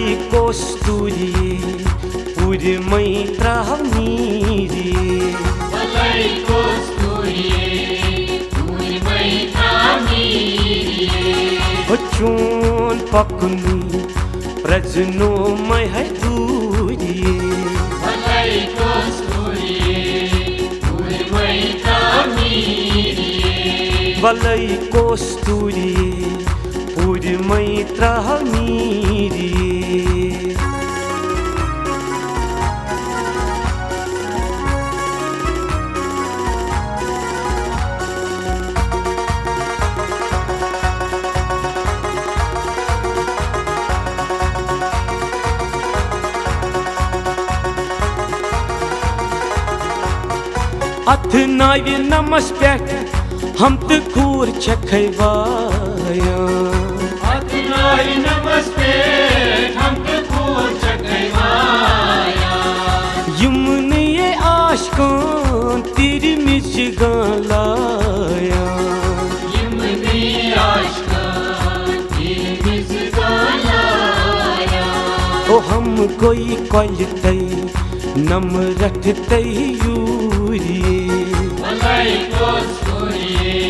मलाई कोस्तुरी पुरमै त्राउनीरी मलाई कोस्तुरी पुरमै त्राउनीरी चोन पक्नु प्रजनोमै है दूरी मलाई कोस्तुरी पुरमै त्राउनीरी मलाई कोस्तुरी पुरमै त्राउनीरी अथ नावि नमस पेट हम तो खूर छखवाया अथ नावि नमस पेट हम तो खूर छखवाया यमुन ये आशकान तेरी मिर्च गालाया यमुन ये आशकान तेरी मिर्च गालाया ओ हम कोई कोलते नम रखते यूरी मलाई कोस्तुरी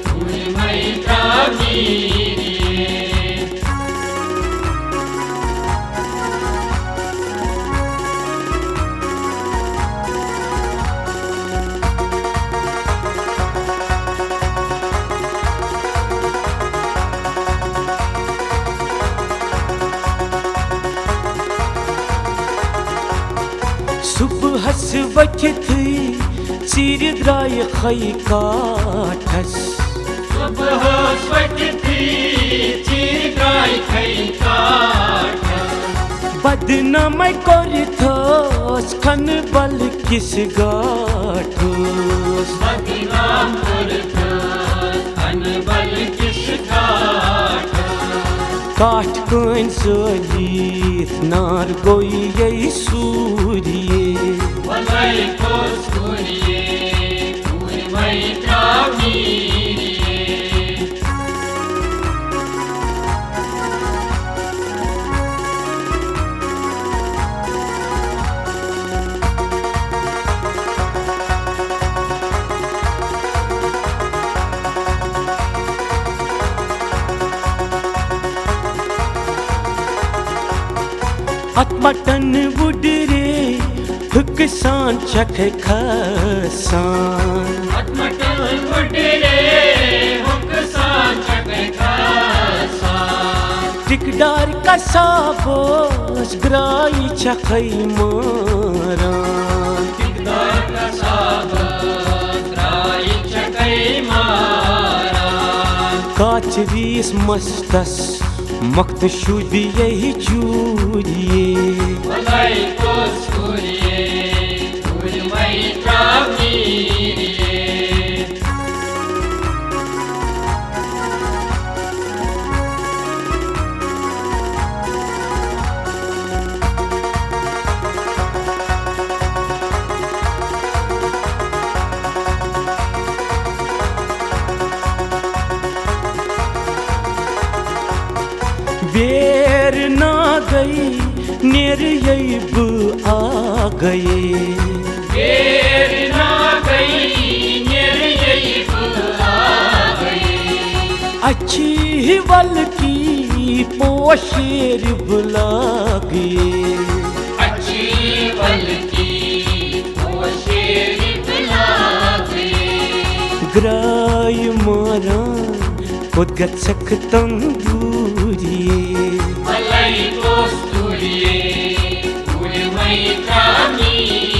पुरमै त्राउनीरी सुबह वथी चीर द्राय खई काठस सुबह वथी चीर द्राय खई काठस बदनाम करथस खन बल किस गाठस बदनाम करथस खन बल किस गाठस काठ कन सलीत नार गोई यही सूरिये मलाई कोस्तुरी पुरमै त्राउनीरी अतमटन बुडरे हुकसान चख खसान अतमटन बुडरे हुकसान चख खसान टिकडार का साबोस ग्राई चखई मारान टिकडार का साबोस ग्राई चखई मारान काचरीस मस्तस मक्त शुद्धि यही चूरिये मलाई कोस्तुरी पुरमै त्राउनीरी बेर ना गई नेर यब आ गए बेर ना गई नेर यब आ गए अच्छी वल की पोशेर बुला गए अच्छी वल की पोशेर बुला गए ग्राय मारा खुद गच्छक तंदूरिये मलाई कोस्तुरी पुरमै त्राउनीरी